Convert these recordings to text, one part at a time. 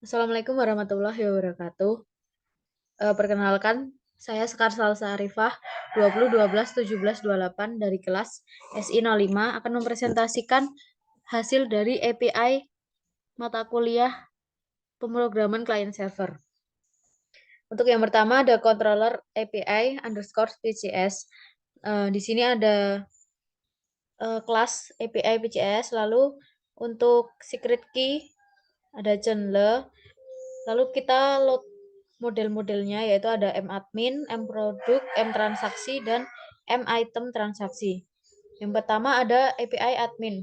Assalamualaikum warahmatullahi wabarakatuh. Perkenalkan, saya Sekar Salsa Arifah, 2012-17-28 dari kelas SI05 akan mempresentasikan hasil dari API mata kuliah pemrograman client server. Untuk yang pertama ada controller API underscore PCS. Di sini ada kelas API PCS, lalu untuk secret key ada Chenle. Lalu kita load model-modelnya yaitu ada M-admin, M-produk, M-transaksi, dan M-item transaksi. Yang pertama ada API admin.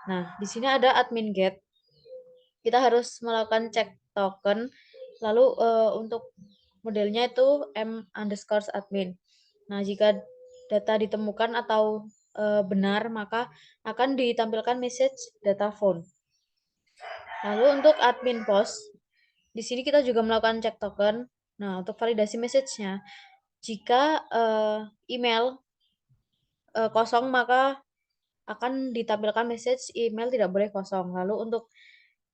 Nah, di sini ada admin get. Kita harus melakukan cek token. Lalu untuk modelnya itu M_admin. Nah, jika data ditemukan atau benar, maka akan ditampilkan message data found. Lalu untuk admin post, di sini kita juga melakukan cek token. Nah, untuk validasi message-nya, jika email kosong maka akan ditampilkan message email tidak boleh kosong. Lalu untuk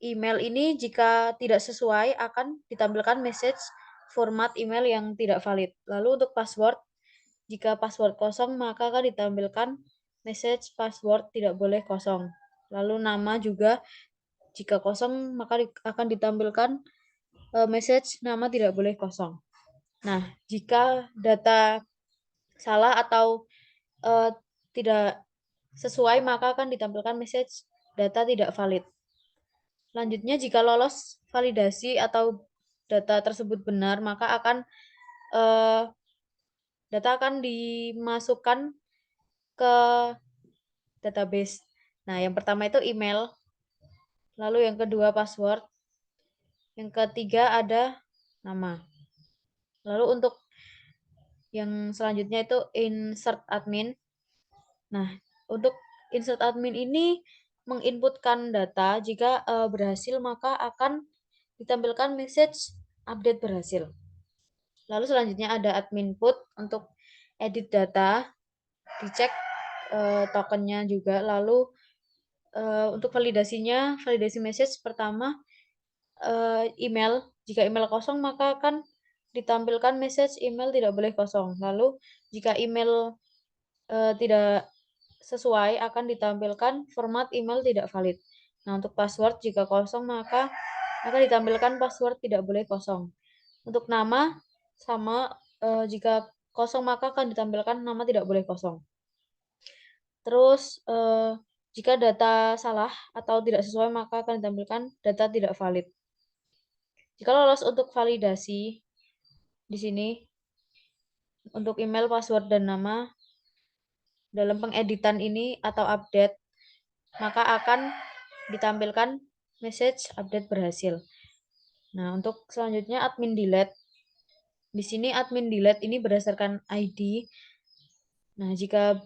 email ini jika tidak sesuai akan ditampilkan message format email yang tidak valid. Lalu untuk password, jika password kosong maka akan ditampilkan message password tidak boleh kosong. Lalu nama juga jika kosong maka akan ditampilkan message nama tidak boleh kosong. Nah, jika data salah atau tidak sesuai maka akan ditampilkan message data tidak valid. Selanjutnya jika lolos validasi atau data tersebut benar maka data akan dimasukkan ke database. Nah, yang pertama itu email, lalu yang kedua password, yang ketiga ada nama. Lalu untuk yang selanjutnya itu insert admin. Nah, untuk insert admin ini menginputkan data, jika berhasil maka akan ditampilkan message update berhasil. Lalu selanjutnya ada admin put untuk edit data, dicek tokennya juga. Lalu untuk validasinya, validasi message pertama email. Jika email kosong maka akan ditampilkan message email tidak boleh kosong. Lalu jika email tidak sesuai akan ditampilkan format email tidak valid. Nah, untuk password jika kosong maka akan ditampilkan password tidak boleh kosong. Untuk nama sama, jika kosong maka akan ditampilkan nama tidak boleh kosong. Terus jika data salah atau tidak sesuai maka akan ditampilkan data tidak valid. Jika lolos untuk validasi di sini untuk email, password, dan nama dalam pengeditan ini atau update, maka akan ditampilkan message update berhasil. Nah, untuk selanjutnya admin delete. Di sini admin delete ini berdasarkan ID. Nah, jika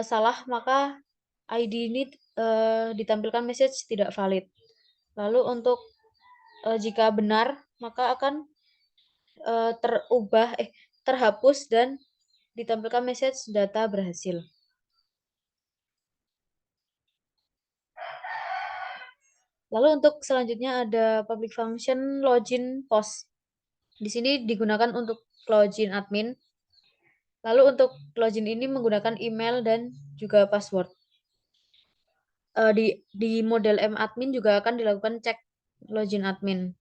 salah maka ID ini ditampilkan message tidak valid. Lalu untuk jika benar maka akan terhapus dan ditampilkan message data berhasil. Lalu untuk selanjutnya ada public function login post. Di sini digunakan untuk login admin. Lalu untuk login ini menggunakan email dan juga password. Di model M-admin juga akan dilakukan cek login admin.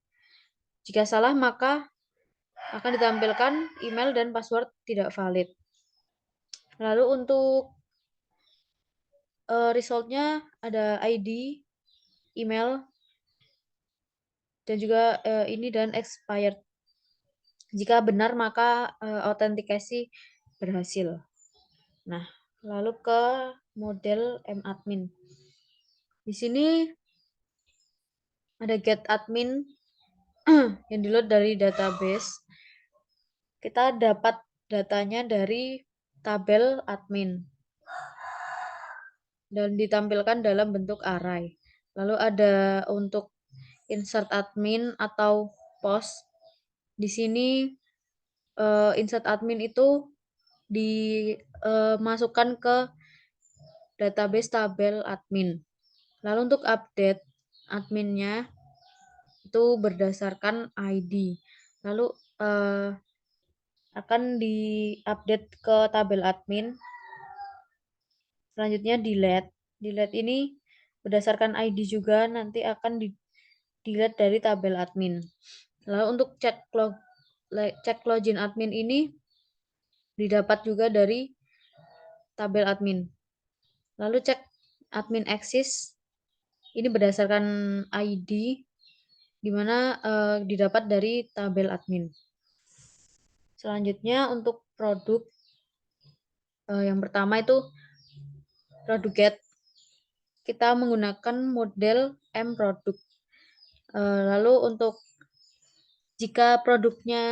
Jika salah maka akan ditampilkan email dan password tidak valid. Lalu untuk resultnya ada ID, email, dan juga ini dan expired. Jika benar maka autentikasi berhasil. Nah, lalu ke model M-admin. Di sini ada get admin yang di-load dari database. Kita dapat datanya dari tabel admin dan ditampilkan dalam bentuk array. Lalu ada untuk insert admin atau post. Di sini insert admin itu dimasukkan ke database tabel admin. Lalu untuk update adminnya itu berdasarkan ID. Lalu akan diupdate ke tabel admin. Selanjutnya delete. Delete ini berdasarkan ID juga, nanti akan delete dari tabel admin. Lalu untuk cek login admin ini didapat juga dari tabel admin. Lalu cek admin access ini berdasarkan ID, di mana didapat dari tabel admin. Selanjutnya untuk produk, yang pertama itu produk get. Kita menggunakan model M produk. Lalu untuk jika produknya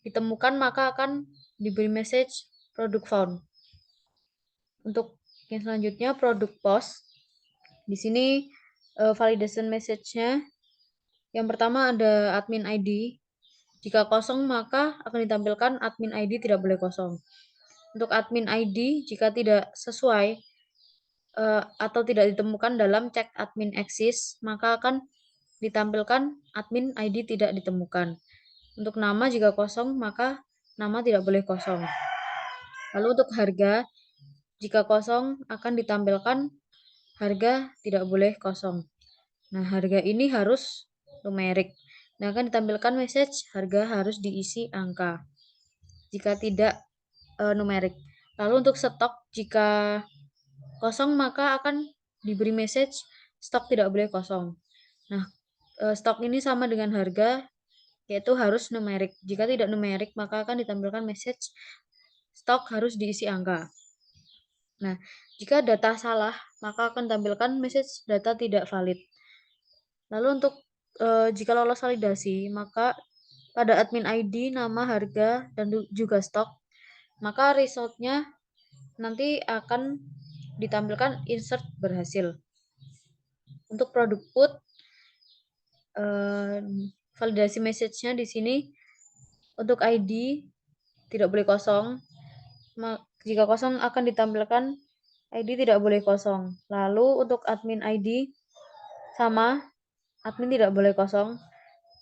ditemukan, maka akan diberi message produk found. Untuk yang selanjutnya produk post. Di sini validation message-nya yang pertama ada admin ID. Jika kosong, maka akan ditampilkan admin ID tidak boleh kosong. Untuk admin ID, jika tidak sesuai atau tidak ditemukan dalam cek admin access, maka akan ditampilkan admin ID tidak ditemukan. Untuk nama, jika kosong, maka nama tidak boleh kosong. Lalu untuk harga, jika kosong akan ditampilkan harga tidak boleh kosong. Nah, harga ini harus numerik. Nah, akan ditampilkan message harga harus diisi angka. Jika tidak numerik. Lalu untuk stok, jika kosong maka akan diberi message stok tidak boleh kosong. Nah, stok ini sama dengan harga, yaitu harus numerik. Jika tidak numerik, maka akan ditampilkan message stok harus diisi angka. Nah, jika data salah, maka akan tampilkan message data tidak valid. Lalu untuk jika lolos validasi, maka pada admin ID, nama, harga, dan juga stok, maka resultnya nanti akan ditampilkan insert berhasil. Untuk produk put, validasi message-nya di sini untuk ID tidak boleh kosong. Jika kosong akan ditampilkan ID tidak boleh kosong. Lalu untuk admin ID sama, admin tidak boleh kosong.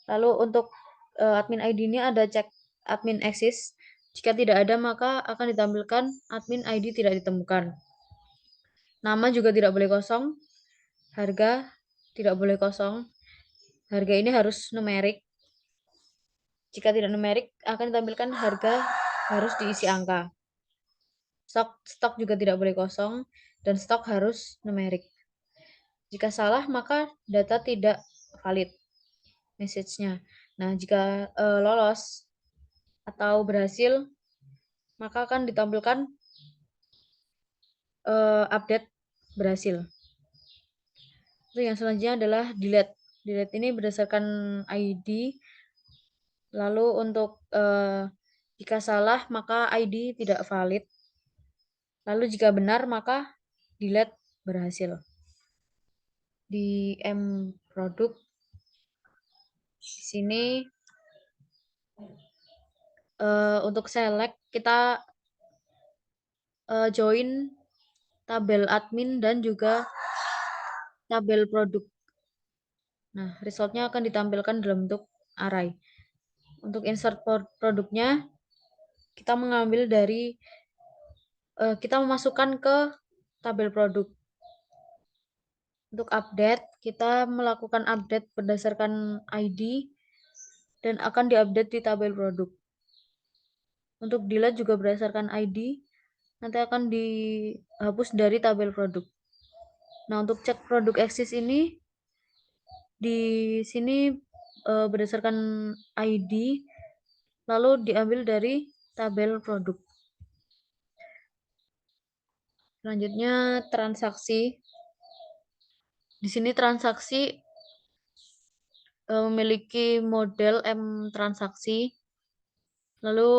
Lalu untuk admin ID ini ada cek admin access. Jika tidak ada, maka akan ditampilkan admin ID tidak ditemukan. Nama juga tidak boleh kosong. Harga tidak boleh kosong. Harga ini harus numerik. Jika tidak numerik, akan ditampilkan harga harus diisi angka. Stok juga tidak boleh kosong, dan stok harus numerik. Jika salah, maka data tidak valid message-nya. Nah, jika lolos atau berhasil, maka akan ditampilkan update berhasil. Terus yang selanjutnya adalah delete. Delete ini berdasarkan ID. Lalu untuk jika salah, maka ID tidak valid. Lalu jika benar, maka delete berhasil. Di M produk, di sini untuk select kita join tabel admin dan juga tabel produk. Nah, resultnya akan ditampilkan dalam bentuk array. Untuk insert produknya, kita mengambil dari kita memasukkan ke tabel produk. Untuk update, kita melakukan update berdasarkan ID dan akan diupdate di tabel produk. Untuk delete juga berdasarkan ID, nanti akan dihapus dari tabel produk. Nah, untuk cek produk access ini di sini berdasarkan ID lalu diambil dari tabel produk. Selanjutnya transaksi. Di sini transaksi memiliki model M transaksi. Lalu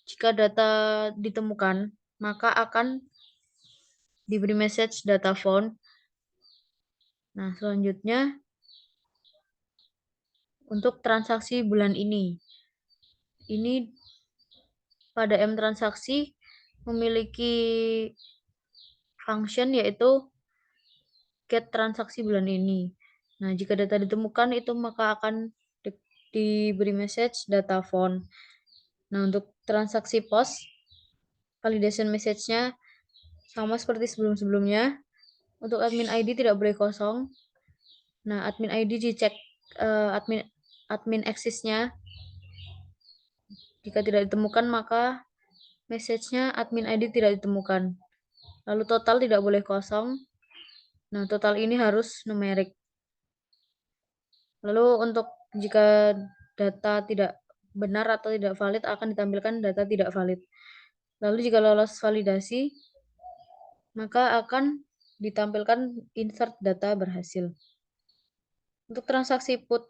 jika data ditemukan, maka akan diberi message data found. Nah, selanjutnya untuk transaksi bulan ini. Ini pada M transaksi memiliki function yaitu get transaksi bulan ini. Nah, jika data ditemukan itu maka akan diberi message data found. Nah, untuk transaksi POS, validation message-nya sama seperti sebelum-sebelumnya. Untuk admin ID tidak boleh kosong. Nah, admin ID dicek admin access-nya. Jika tidak ditemukan maka message-nya admin ID tidak ditemukan. Lalu total tidak boleh kosong. Nah, total ini harus numerik. Lalu untuk jika data tidak benar atau tidak valid akan ditampilkan data tidak valid. Lalu jika lolos validasi maka akan ditampilkan insert data berhasil. Untuk transaksi put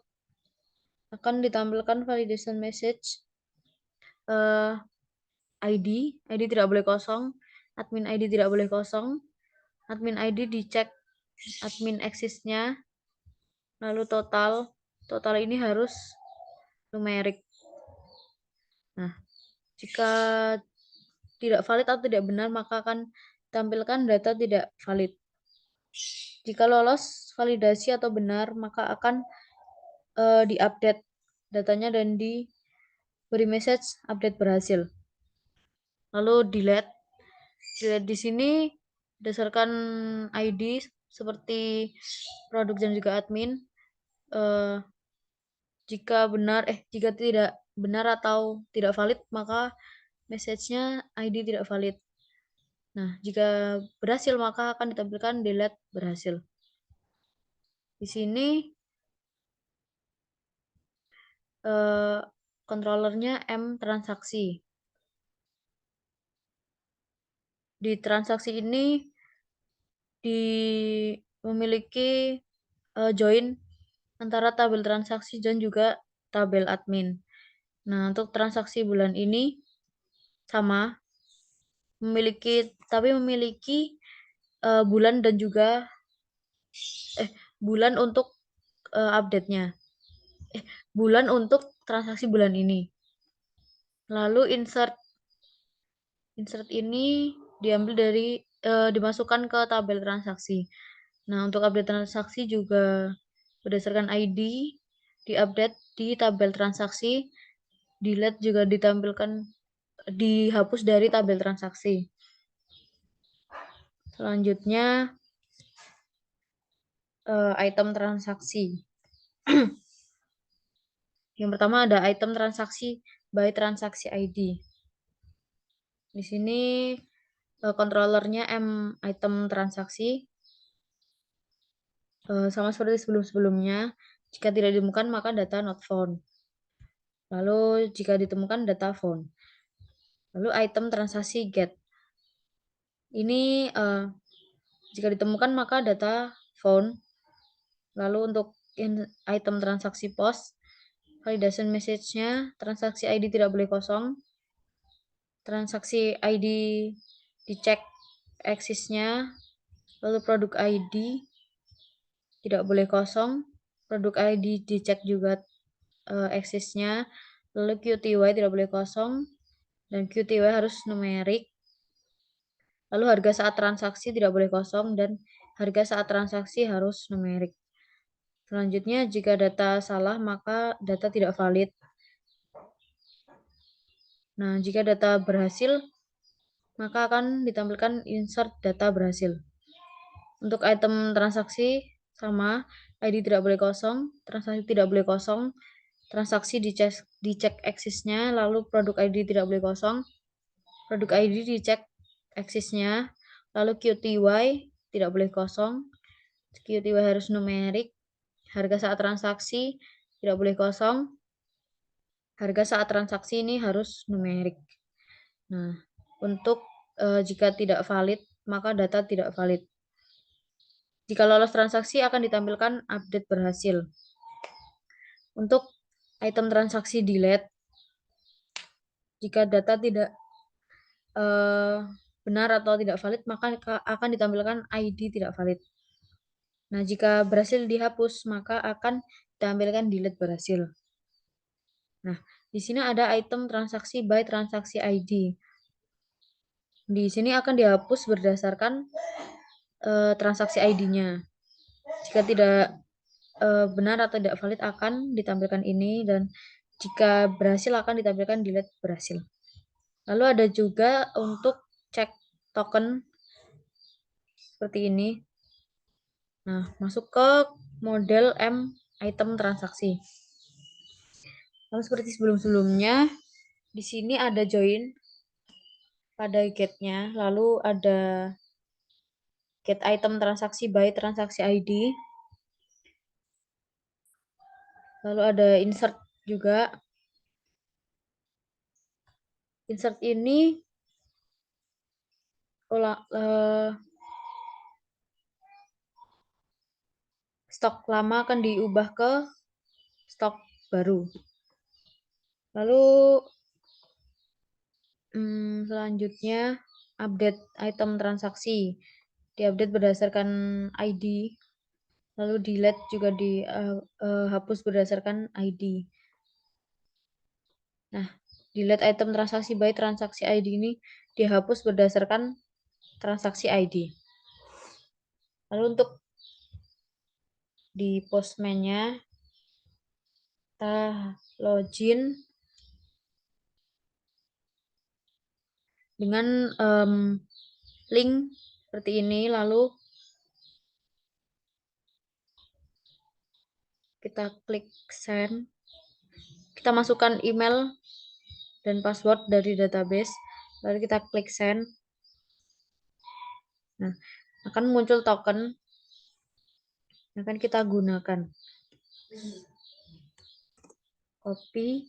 akan ditampilkan validation message ID tidak boleh kosong, admin ID tidak boleh kosong, admin ID dicek admin access-nya, lalu total ini harus numerik. Nah, jika tidak valid atau tidak benar maka akan tampilkan data tidak valid. Jika lolos validasi atau benar maka akan diupdate datanya dan diberi message update berhasil. Lalu delete di sini berdasarkan ID seperti produk dan juga admin. Jika tidak benar atau tidak valid maka message-nya ID tidak valid. Nah, jika berhasil maka akan ditampilkan delete berhasil. Di sini controllernya M transaksi. Di transaksi ini memiliki join antara tabel transaksi dan juga tabel admin. Nah, untuk transaksi bulan ini sama memiliki bulan dan juga bulan untuk update-nya. Bulan untuk transaksi bulan ini. Lalu insert ini diambil dari dimasukkan ke tabel transaksi. Nah, untuk update transaksi juga berdasarkan ID diupdate di tabel transaksi, delete juga dihapus dari tabel transaksi. Selanjutnya item transaksi. Yang pertama ada item transaksi by transaksi ID. Di sini controllernya M item transaksi. Sama seperti sebelum-sebelumnya. Jika tidak ditemukan maka data not found. Lalu jika ditemukan data found. Lalu item transaksi get. Ini jika ditemukan maka data found. Lalu untuk item transaksi POS, validation message-nya transaksi ID tidak boleh kosong. Transaksi ID dicek access-nya. Lalu produk ID tidak boleh kosong. Produk ID dicek juga access-nya. Lalu QTY tidak boleh kosong. Dan QTY harus numerik. Lalu harga saat transaksi tidak boleh kosong dan harga saat transaksi harus numerik. Selanjutnya, jika data salah maka data tidak valid. Nah, jika data berhasil maka akan ditampilkan insert data berhasil. Untuk item transaksi sama, ID tidak boleh kosong, transaksi tidak boleh kosong, transaksi dicek access-nya, lalu produk ID tidak boleh kosong, produk ID dicek access-nya, lalu QTY tidak boleh kosong, QTY harus numerik, harga saat transaksi tidak boleh kosong, harga saat transaksi ini harus numerik. Nah, untuk jika tidak valid, maka data tidak valid. Jika lolos transaksi akan ditampilkan update berhasil. Untuk item transaksi delete, jika data tidak benar atau tidak valid, maka akan ditampilkan ID tidak valid. Nah, jika berhasil dihapus, maka akan ditampilkan delete berhasil. Nah, di sini ada item transaksi by transaksi ID. Di sini akan dihapus berdasarkan transaksi ID-nya. Jika tidak benar atau tidak valid akan ditampilkan ini, dan jika berhasil akan ditampilkan delete berhasil. Lalu ada juga untuk cek token seperti ini. Nah, masuk ke model M item transaksi. Lalu seperti sebelum-sebelumnya, di sini ada join pada get-nya, lalu ada get item transaksi by transaksi ID, lalu ada insert juga. Insert ini stok lama akan diubah ke stok baru. Lalu selanjutnya update item transaksi, diupdate berdasarkan ID, lalu delete juga dihapus berdasarkan ID. Nah, delete item transaksi by transaksi ID ini dihapus berdasarkan transaksi ID. Lalu untuk di postman-nya kita login dengan link seperti ini, lalu kita klik send, kita masukkan email dan password dari database, lalu kita klik send. Nah, akan muncul token yang akan kita gunakan. Copy,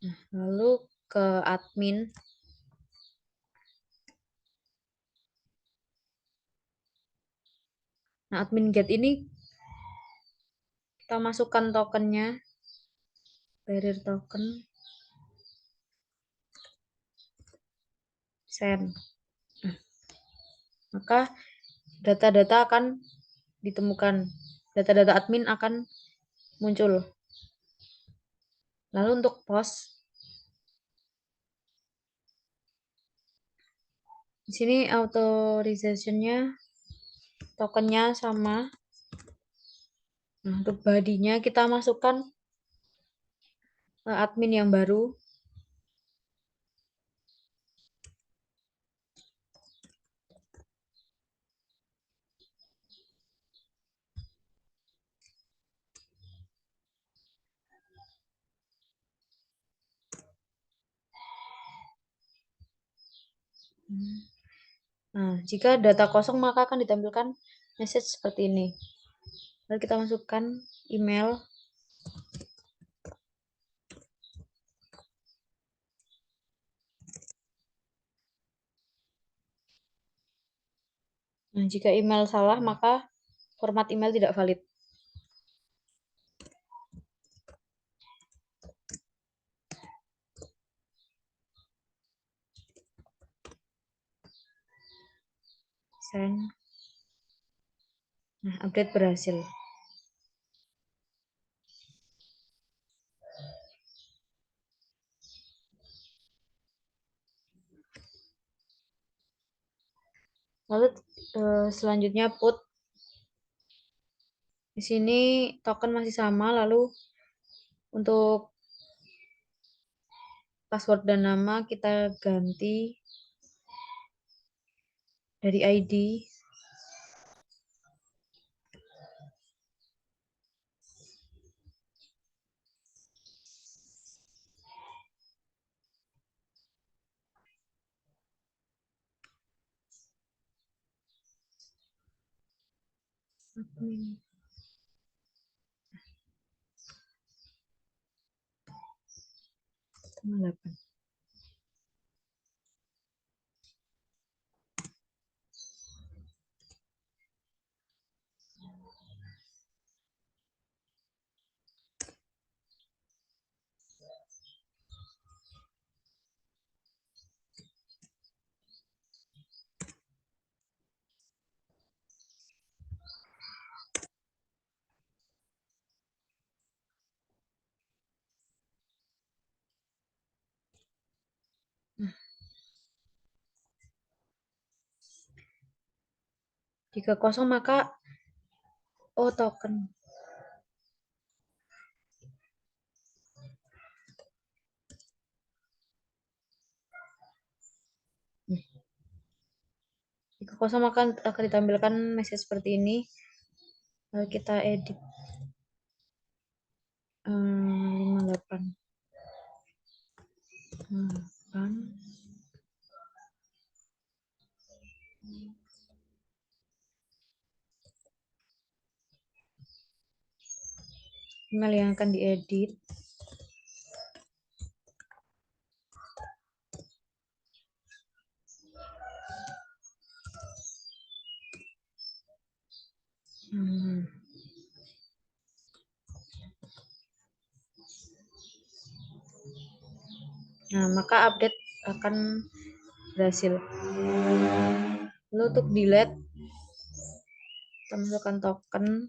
nah, lalu ke admin. Nah, admin get ini kita masukkan tokennya, barrier token, send. Nah, maka data-data akan ditemukan, data-data admin akan muncul. Lalu untuk post, di sini authorization-nya tokennya sama. Nah, untuk body-nya kita masukkan admin yang baru. Nah, jika data kosong maka akan ditampilkan message seperti ini. Lalu kita masukkan email. Nah, jika email salah maka format email tidak valid. Send. Nah, update berhasil. Lalu selanjutnya put. Di sini token masih sama, lalu untuk password dan nama kita ganti dari ID. Admin. Tanggal 8. Jika kosong maka token. Jika kosong maka akan ditampilkan message seperti ini. Lalu kita edit 58. 58. Email yang akan diedit. Nah, maka update akan berhasil. Lalu untuk delete, kita masukkan token.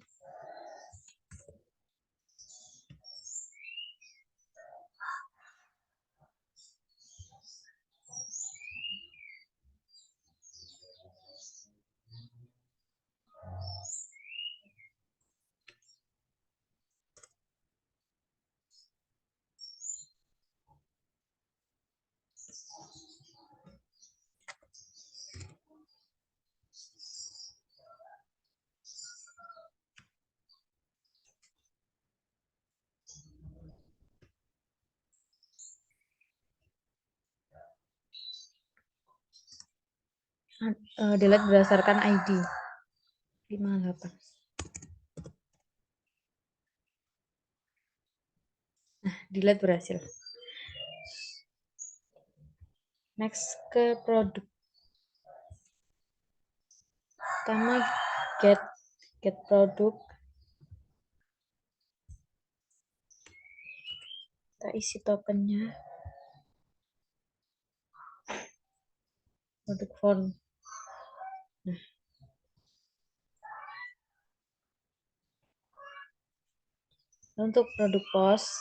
Delete berdasarkan ID 58. Nah, delete berhasil. Next ke produk. Pertama get produk. Kita isi tokennya. Produk font. Nah, untuk produk post,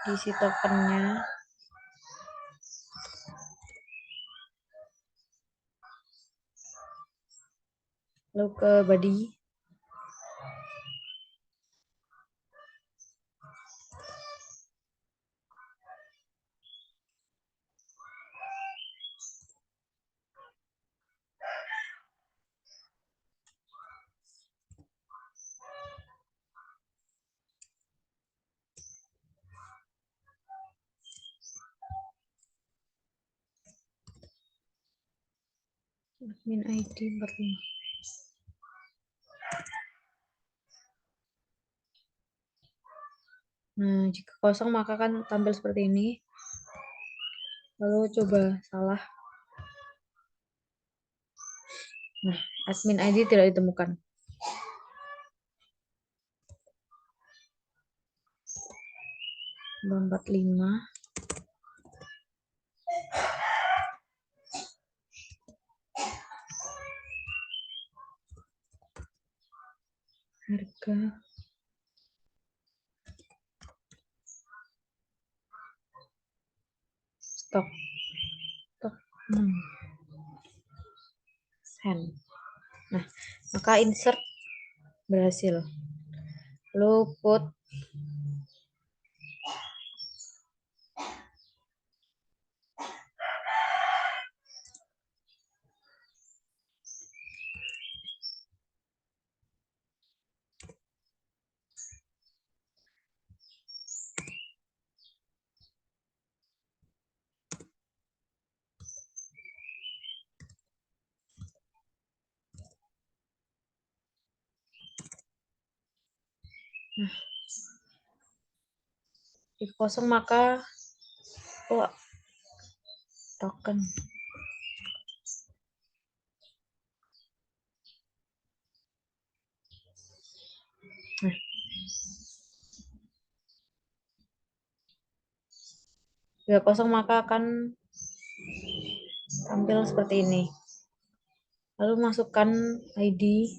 diisi tokennya. Lalu ke body. Admin ID 45. Nah, jika kosong maka akan tampil seperti ini. Lalu coba salah. Nah, admin ID tidak ditemukan. Nomor 45. Harga. Stok. Send. Nah, maka insert berhasil. Lalu put. Nah, jika kosong maka token. Nah, jika kosong maka akan tampil seperti ini. Lalu masukkan ID.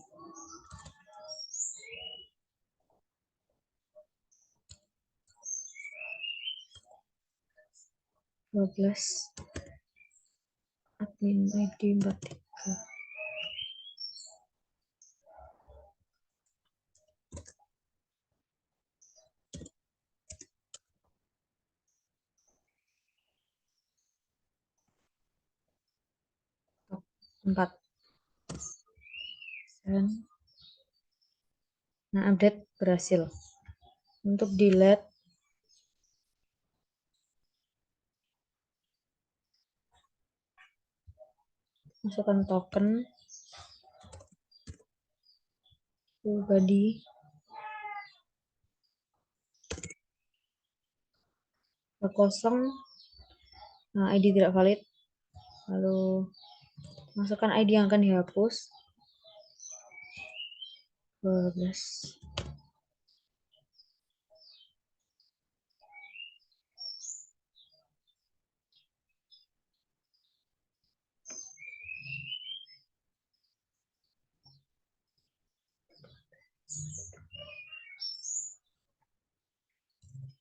Admin ID 43. 4. Nah, update berhasil. Untuk delete, masukkan token body, kosong, nah, ID tidak valid, lalu masukkan ID yang akan dihapus, 12.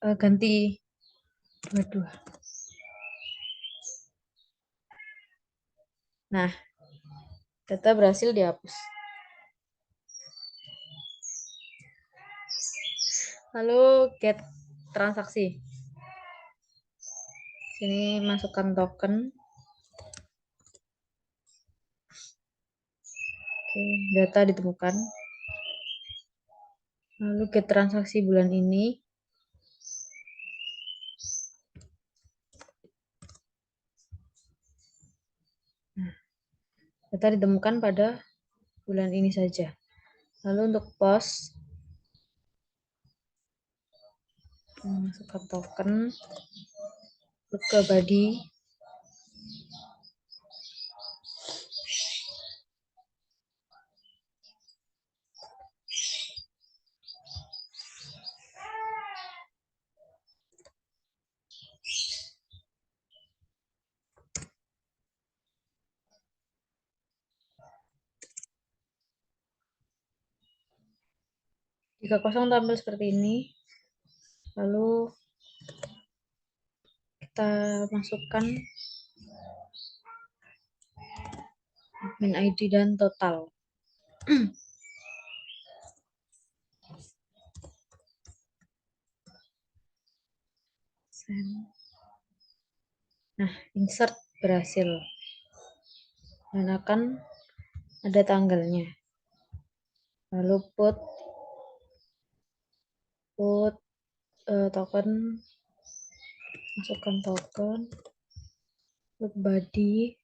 Ganti 22. Nah, data berhasil dihapus. Lalu get transaksi. Sini masukkan token. Oke, data ditemukan. Lalu get transaksi bulan ini. Nah, data ditemukan pada bulan ini saja. Lalu untuk post, masukkan token ke body. Jika kosong tampil seperti ini. Lalu kita masukkan admin ID dan total. Nah, insert berhasil dan akan ada tanggalnya. Lalu put token, masukkan token, put body,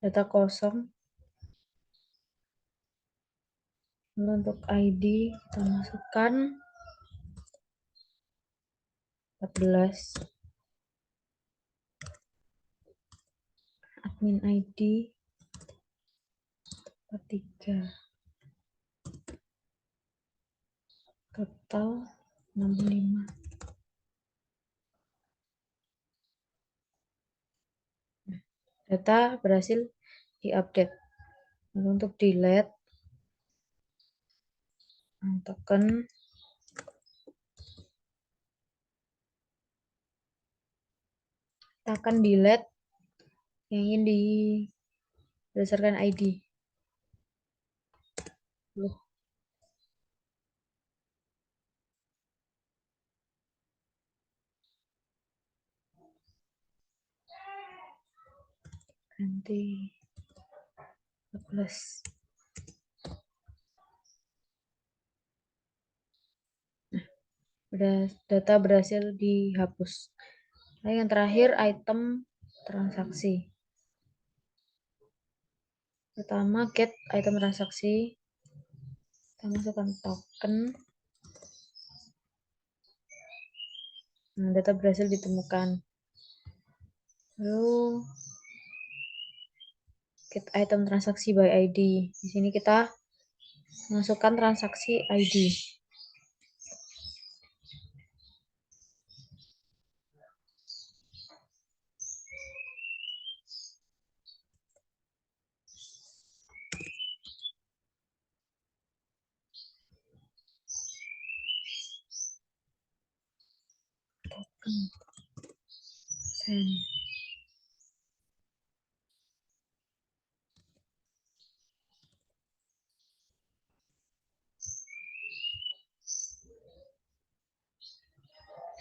data kosong. Lalu untuk ID kita masukkan 14, admin ID 43, total 65. Data berhasil diupdate. Lalu untuk delete token, kita akan delete yang ingin berdasarkan ID. Ganti 14. Data berhasil dihapus. Nah, yang terakhir item transaksi. Pertama get item transaksi. Kita masukkan token. Nah, data berhasil ditemukan. Lalu get item transaksi by ID. Di sini kita masukkan transaksi ID. Send.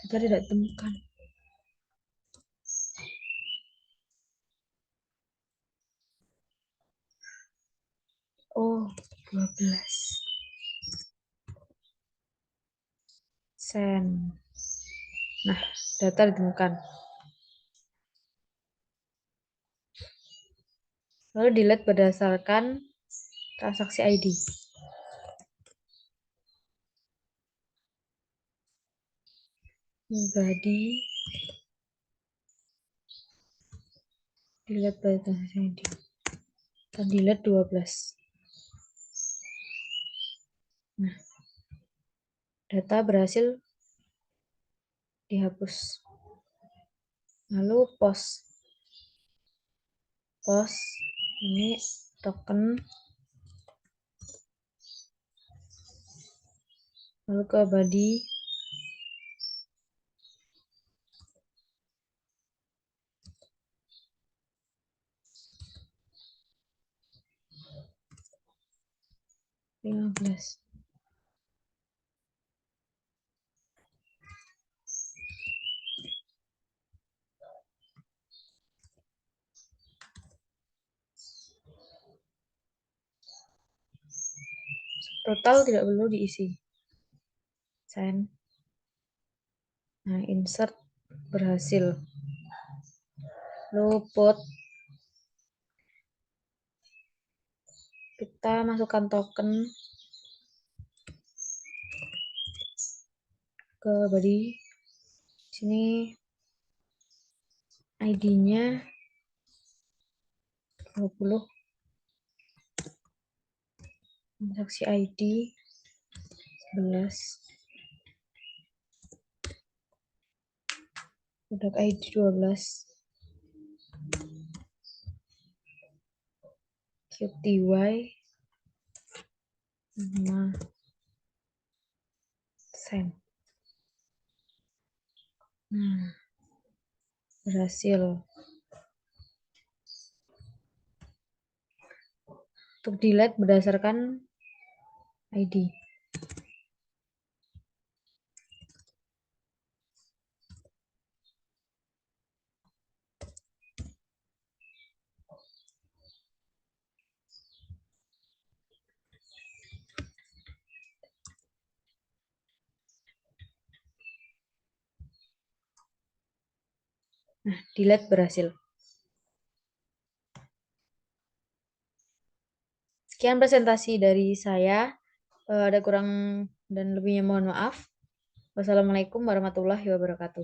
Data tidak ditemukan. Oh, 12. Send. Nah, data ditemukan. Lalu delete berdasarkan transaksi ID. Body delete berdasarkan ID. Kita delete 12. Nah, data berhasil dihapus. Lalu post ini token, lalu ke body, (15). Total tidak perlu diisi. Send. Nah, insert berhasil. Lalu put, kita masukkan token ke body. Sini ID-nya 20. Transaksi ID 11. Produk ID 12. QTY 5. Send. Nah, berhasil. Untuk delete berdasarkan ID. Nah, delete berhasil. Sekian presentasi dari saya. Ada kurang dan lebihnya mohon maaf. Wassalamualaikum warahmatullahi wabarakatuh.